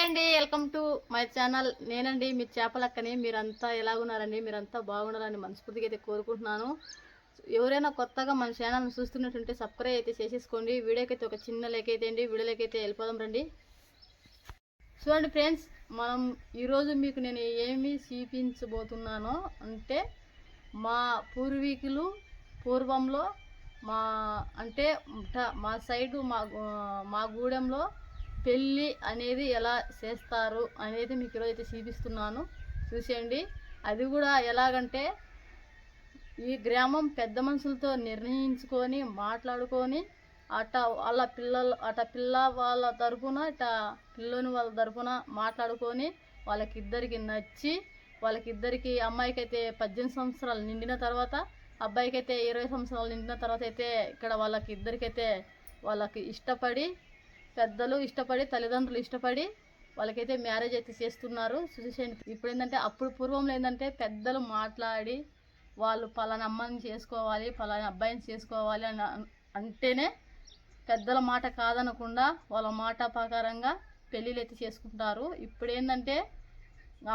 అండి, welcome to my channel. నేనండి మీ చేపలక్కని. మీరంతా ఎలాగున్నారండి? మీరంతా బాగుండాలని మనస్ఫూర్తిగా అయితే కోరుకుంటున్నాను. ఎవరైనా కొత్తగా మన ఛానల్ని చూస్తున్నట్టుంటే సబ్స్క్రైబ్ అయితే చేసేసుకోండి. వీడియోకైతే ఒక చిన్న లైక్ అయితే అండి. వీడియోలోకైతే వెళ్ళిపోదాం రండి. చూడండి ఫ్రెండ్స్, మనం ఈరోజు మీకు నేను ఏమి చూపించబోతున్నానో అంటే మా పూర్వీకులు పూర్వంలో మా సైడు మా గూడెంలో పెళ్ళి అనేది ఎలా చేస్తారు అనేది మీకు ఈరోజు అయితే చూపిస్తున్నాను. చూసేయండి. అది కూడా ఎలాగంటే ఈ గ్రామం పెద్ద మనుషులతో నిర్ణయించుకొని మాట్లాడుకొని పిల్ల వాళ్ళ తరపున పిల్లోని వాళ్ళ తరపున మాట్లాడుకొని వాళ్ళకిద్దరికి నచ్చి వాళ్ళకిద్దరికి అమ్మాయికి అయితే 18 సంవత్సరాలు నిండిన తర్వాత అబ్బాయికి అయితే 20 సంవత్సరాలు నిండిన తర్వాత అయితే ఇక్కడ వాళ్ళకి ఇష్టపడి పెద్దలు ఇష్టపడి తల్లిదండ్రులు ఇష్టపడి వాళ్ళకైతే మ్యారేజ్ అయితే చేస్తున్నారు. చూసేయండి. ఇప్పుడు ఏంటంటే అప్పుడు పూర్వంలో ఏంటంటే పెద్దలు మాట్లాడి వాళ్ళు పలానా అమ్మాయిని చేసుకోవాలి పలానా అబ్బాయిని చేసుకోవాలి అని అంటేనే పెద్దల మాట కాదనకుండా వాళ్ళ మాట ప్రకారంగా పెళ్ళిళ్ళు అయితే చేసుకుంటారు. ఇప్పుడు ఏంటంటే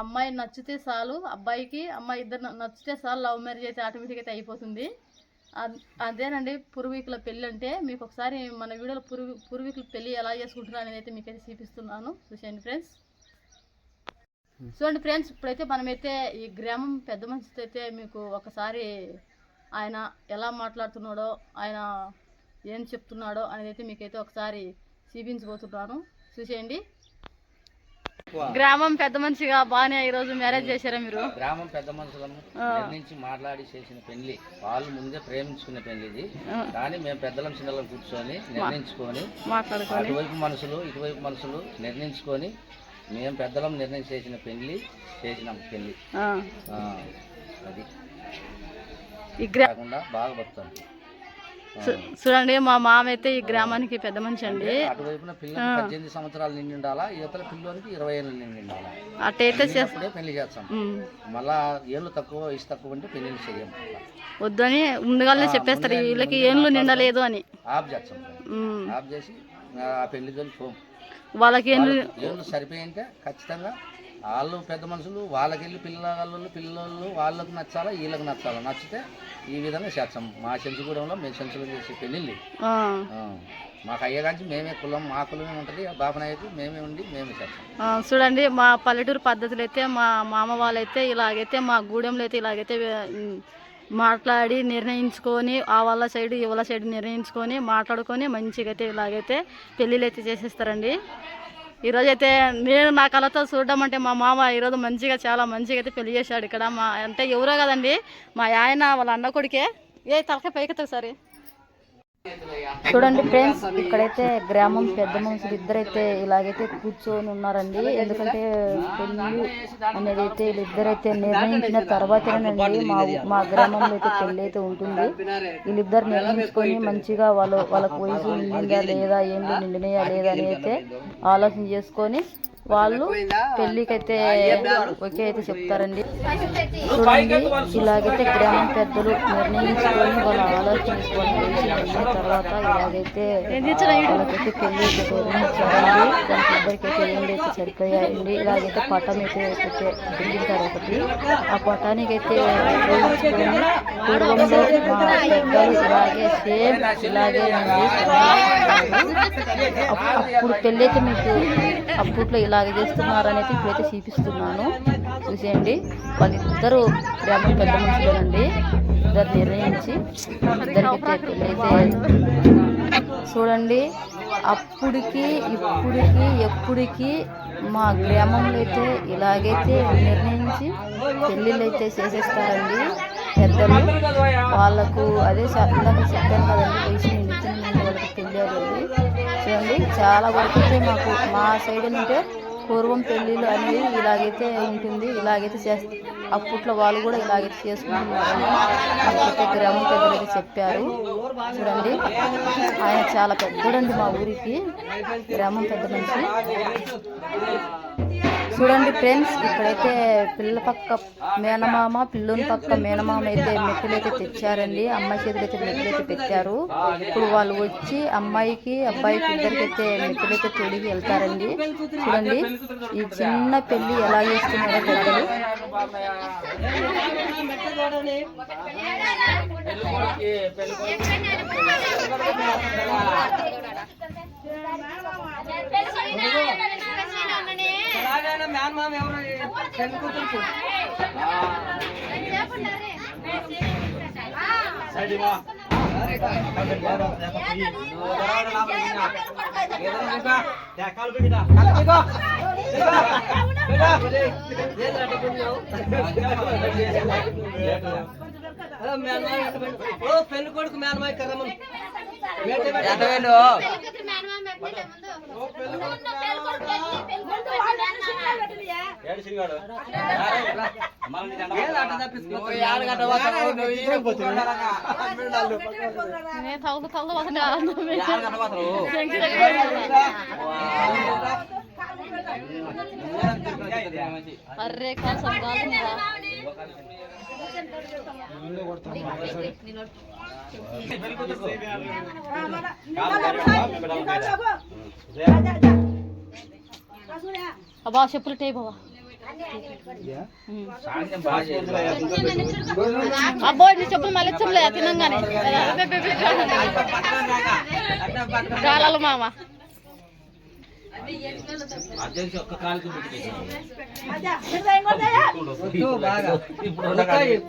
అమ్మాయి నచ్చితే చాలు, అబ్బాయికి అమ్మాయి ఇద్దరు నచ్చితే చాలు, లవ్ మ్యారేజ్ అయితే ఆటోమేటిక్ అయితే అయిపోతుంది. అదేనండి పూర్వీకుల పెళ్ళి అంటే. మీకు ఒకసారి మన వీడియోలో పూర్వీకుల పెళ్ళి ఎలా చేసుకుంటున్నారు అనేది అయితే మీకైతే చూపిస్తున్నాను. చూసేయండి ఫ్రెండ్స్. చూడండి ఫ్రెండ్స్, ఇప్పుడైతే మనమైతే ఈ గ్రామం పెద్ద మనిషితో అయితే మీకు ఒకసారి ఆయన ఎలా మాట్లాడుతున్నాడో ఆయన ఏం చెప్తున్నాడో అనేది అయితే మీకైతే ఒకసారి చూపించబోతున్నాను. చూసేయండి. గ్రామం పెద్ద మనిషిగా బాగానే ఈరోజు మ్యారేజ్ చేశారా మీరు? గ్రామం పెద్ద మనుషులను నిర్ణయించి మాట్లాడి చేసిన పెళ్లి, వాళ్ళు ముందే ప్రేమించుకునే పెళ్లి ఇది. కానీ మేము పెద్దలం చిన్నలం కూర్చొని నిర్ణయించుకొని అటువైపు మనుషులు ఇటువైపు మనుషులు నిర్ణయించుకొని మేము పెద్దలం నిర్ణయం చేసిన పెళ్లి చేసినాం. పెళ్లి అది కాకుండా బాగా బతుకుతాం. చూడండి, మా మామ అయితే ఈ గ్రామానికి పెద్ద మనిషి అండి. అటువైపున పిల్లలు 18 సంవత్సరాలు నిండి ఉండాలా, యువతల పిల్లోనికి 20 ఏళ్ళు నిండి ఉండాలా. అటైతే పెళ్లి చేస్తాం. మళ్ళా ఏళ్ళు తక్కువ వయసు తక్కువ ఉంటే పెళ్లి చెయ్యం. వద్దని ముందుగానే చెప్పేస్తారు వీళ్ళకి ఏళ్ళు నిండలేదు అని. ఆఫ్ చేస్తాం. ఆఫ్ చేసి ఆ పెళ్లి పోం. వాళ్ళకి ఏళ్ళు సరిపోయింటే ఖచ్చితంగా వాళ్ళు పెద్ద మనుషులు వాళ్ళకెళ్ళి పిల్లలు వాళ్ళకు నచ్చాలా వీళ్ళకి నచ్చాలా, నచ్చితే ఈ విధంగా చేస్తాం. మా చెంచుగూడెంలో మేము చెంచులు చేసే పెళ్ళిళ్ళు మాకు అయ్యేగాంచి మేమే కులం, మా కులమే ఉంటుంది. బాబనాయకు మేమే ఉండి మేమే చేస్తాం. చూడండి, మా పల్లెటూరు పద్ధతులు అయితే మా మామ వాళ్ళైతే ఇలాగైతే మా గూడెంలో అయితే ఇలాగైతే మాట్లాడి నిర్ణయించుకొని ఆ వాళ్ళ సైడ్ ఇవాళ సైడ్ నిర్ణయించుకొని మాట్లాడుకొని మంచిగా అయితే ఇలాగైతే పెళ్ళిళ్ళు అయితే చేసేస్తారండి. ఈరోజైతే నేను నా కళతో చూడడం అంటే మా మామ ఈరోజు చాలా మంచిగా అయితే పెళ్లి చేశాడు. ఇక్కడ అంటే ఎవరో కదండి, మా ఆయన వాళ్ళ అన్న కొడుకే. తలకాయ పైకి సరే. చూడండి ఫ్రెండ్స్, ఇక్కడైతే గ్రామం పెద్ద మనుషులు ఇద్దరైతే ఇలాగైతే కూర్చొని ఉన్నారండి. ఎందుకంటే పెళ్ళి అనేది అయితే వీళ్ళిద్దరైతే నిర్ణయించిన తర్వాతేనండి మా గ్రామంలో అయితే పెళ్ళి అయితే ఉంటుంది. వీళ్ళిద్దరు నిర్ణయించుకొని మంచిగా వాళ్ళకు వయసు నిండిందా లేదా, ఏంటి నిండినయా లేదా అని అయితే ఆలోచన చేసుకొని వాళ్ళు పెళ్ళికైతే ఓకే అయితే చెప్తారండి. చూడండి, ఇలాగైతే గ్రామం పెద్దలు నిర్ణయించుకొని వాళ్ళ ఆలోచించుకొని తర్వాత ఇలాగైతే వాళ్ళకైతే పెళ్ళి అయితే నిర్ణయించారండి. దానికి ఇద్దరికైతే ఏంటి అయితే సరిపోయాయండి. ఇలాగైతే పట్టం అయితే తిరిగింటారు ఒకటి. ఆ పట్టానికి అయితే ఉపయోగించుకొని పూర్వంలో మా పెద్దలు ఇలాగే సేమ్ ఇలాగే అప్పుడు పెళ్ళి అయితే మీకు అప్పట్లో ఇలాగే చేస్తున్నారని అయితే ఇప్పుడైతే చూపిస్తున్నాను. చూసేయండి, వాళ్ళిద్దరూ గ్రామం పెద్ద మనుషులేనండి. ఇద్దరు నిర్ణయించి ఇద్దరికైతే పెళ్ళైతే చూడండి. అప్పటికి ఇప్పటికి ఎప్పటికీ మా గ్రామంలో అయితే ఇలాగైతే నిర్ణయించి పెళ్ళిళ్ళు అయితే చేసేస్తారండి పెద్దలు. వాళ్ళకు అదే ఇందాక చెప్పాను కదండి, వయసు నిండుతుంది వాళ్ళకి పెళ్ళి అనేది. చూడండి, చాలా వరకు అయితే మా సైడ్ అంటే పూర్వం పెళ్ళిళ్ళు అనేది ఇలాగైతే ఉంటుంది. ఇలాగైతే అప్పట్లో వాళ్ళు కూడా ఇలాగైతే చేసుకుంటున్నారని నాకైతే గ్రామం పెద్దలైతే చెప్పారు. చూడండి, ఆయన చాలా పెద్దడండి మా ఊరికి, గ్రామం పెద్ద మనిషి. చూడండి ఫ్రెండ్స్, ఇక్కడైతే పిల్ల పక్క మేనమామ, పిల్లోని పక్క మేనమామ అయితే మెట్టులైతే తెచ్చారండి. అమ్మాయి చేతులైతే మెట్టులైతే పెట్టారు. ఇప్పుడు వాళ్ళు వచ్చి అమ్మాయికి అబ్బాయికి ఇద్దరికైతే మెట్టులైతే తొడిగి వెళ్తారండి. చూడండి ఈ చిన్న పెళ్లి ఎలా చేస్తున్నారో పెద్దలు. పెళ్లి కొడుకు మేనమాయి కర్రమని అర్రే కోసం అబ్బా చెప్పులు టే బాబా అబ్బో నీ చెప్పులు మళ్ళీ చెప్పులే తినంగానే గాలాలు మామ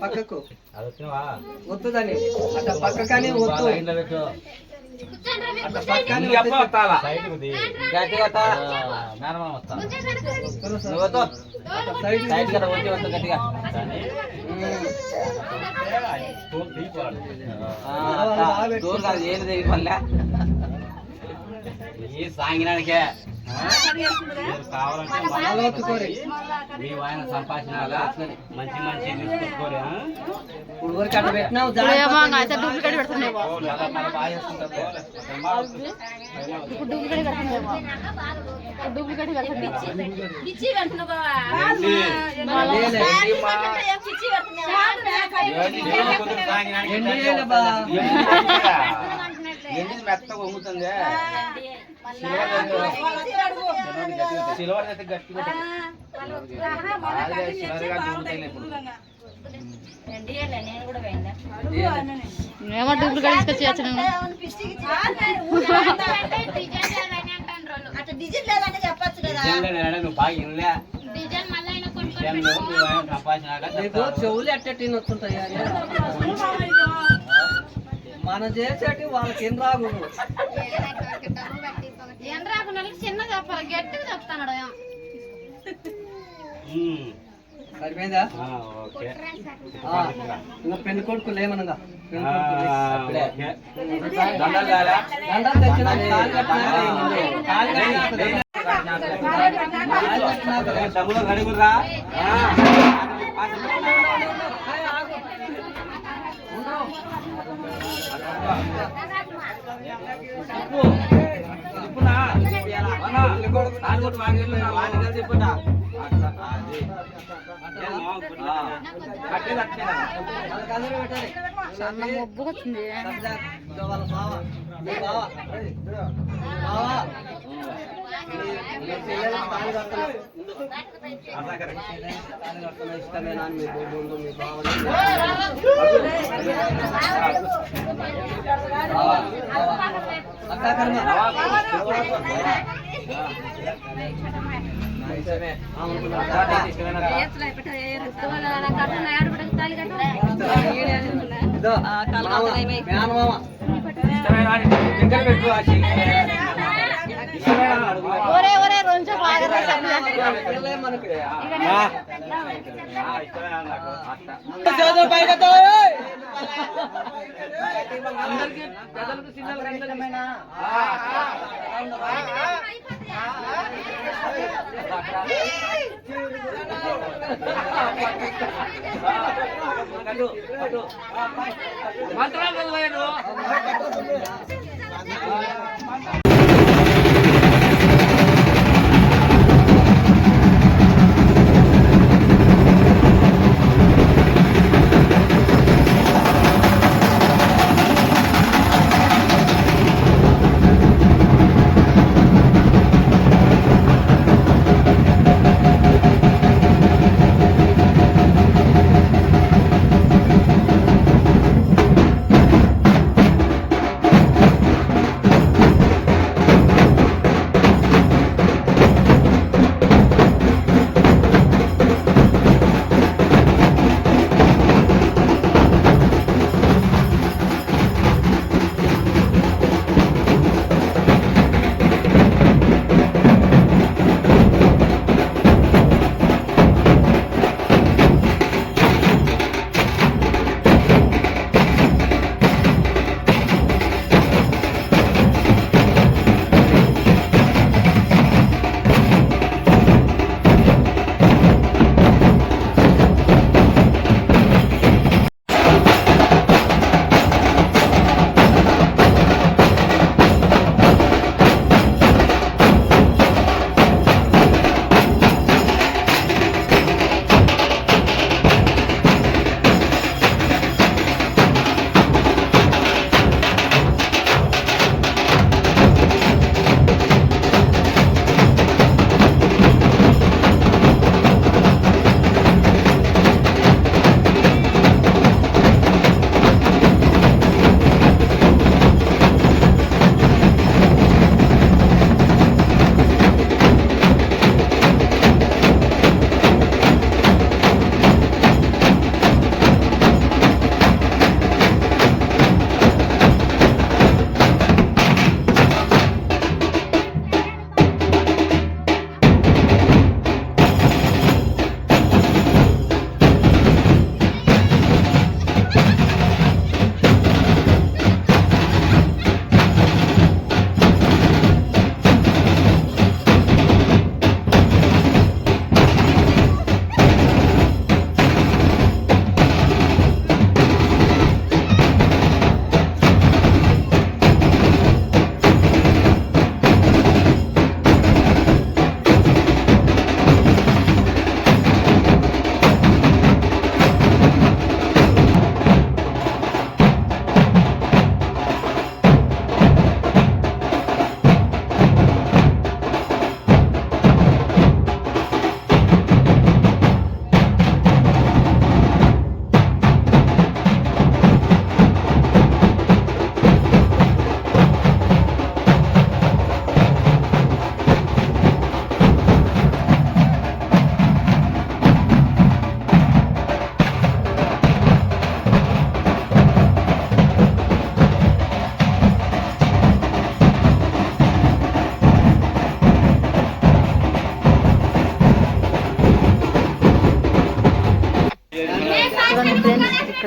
పక్కకు వద్దుదని అట్లా పక్కనే వద్దు ఈ సాంగినానికే కావాలంటే మీ ఆయన సంపాదన మంచి మంచి తీసుకొచ్చుకోరు. ఊరికి అట్లా పెట్టినావు డూప్లికేట్ పెడుతుందేమో డూప్లికేట్ పెడుతుందేమో డూప్లికేట్ మెత్తగా వంగుతుంది. సిల్వర్ అయితే గట్టి ఏమో డూప్లికేట్ తీసుకొచ్చి నువ్వు బాగా ఇన్లే చెవులు ఎట్టటి వస్తుంటాయి మనం చేసేటి వాళ్ళకి ఏం రాగు చిన్న చెప్పాలి గట్టిగా చెప్తాను. సరిపోయిందా? ఇంకా పెళ్లి కొడుకు లేమనగా దండాలు తెచ్చిన గడుగురా మొబ్బు వచ్చింది. ఇష్టమేనా మీ ముందు మీ బావ ఒరే ఒరే రోజు ఆ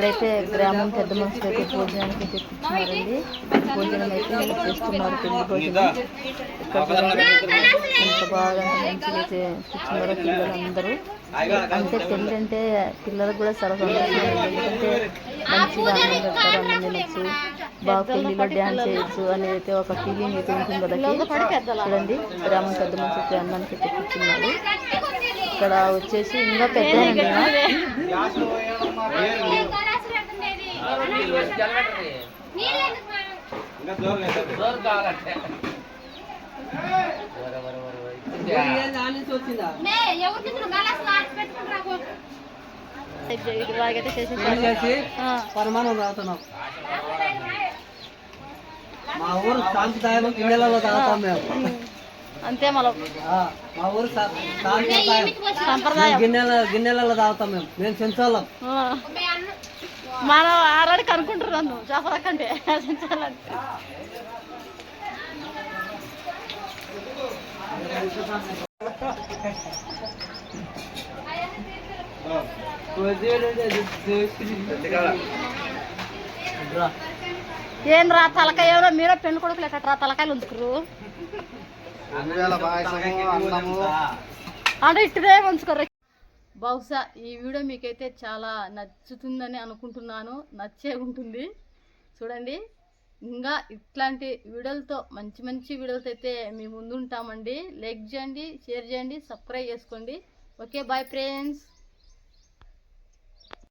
ఇక్కడైతే గ్రామం పెద్ద మనుషులు అయితే భోజనానికి తెప్పించున్నారండి. భోజనం అయితే చేస్తున్నారు, పెళ్లి భోజనం. ఇక్కడ చూడండి ఎంత బాగా మంచిగా అయితే కూర్చున్నారో పిల్లలందరూ. అంటే పెళ్ళి అంటే పిల్లలకు కూడా చాలా సంతోషం, ఎందుకంటే మంచిగా అన్నం పెడతారు, అన్నం తినచ్చు, బాగా పెళ్లిలో డ్యాన్స్ చేయొచ్చు అనేది అయితే ఒక ఫీలింగ్ అయితే ఉంటుంది వాళ్ళకి. చూడండి గ్రామం పెద్ద మనుషులు అన్నానికి తెప్పించున్నారు. ఇక్కడ వచ్చేసి ఇంకా పెద్ద పరిమాణం తాగుతున్నాం. మా ఊరు సాంప్రదాయం గిన్నెలలో తాగుతాం మేము. అంతే మనం మా ఊరు సాంప్రదాయం గిన్నెలలో తాగుతాం మేము చెంచాలం. మనం ఆరాడికి అనుకుంటున్నాను జాఫరా కంటే చెంచాలని. ఏంద్రా తలకాయ ఎవరో మీరే పెళ్లి కొడుకులు ఎక్కట్రా తలకాయలు ఉంచుకురు అంటే ఇట్టుదే ఉంచుకోరు. బహుశా ఈ వీడియో మీకైతే చాలా నచ్చుతుందని అనుకుంటున్నాను, నచ్చే ఉంటుంది. చూడండి ఇంకా ఇట్లాంటి వీడియోలతో మంచి మంచి వీడియోలతో అయితే మీ ముందు ఉంటామండి. లైక్ చేయండి, షేర్ చేయండి, సబ్స్క్రైబ్ చేసుకోండి. Okay bye friends.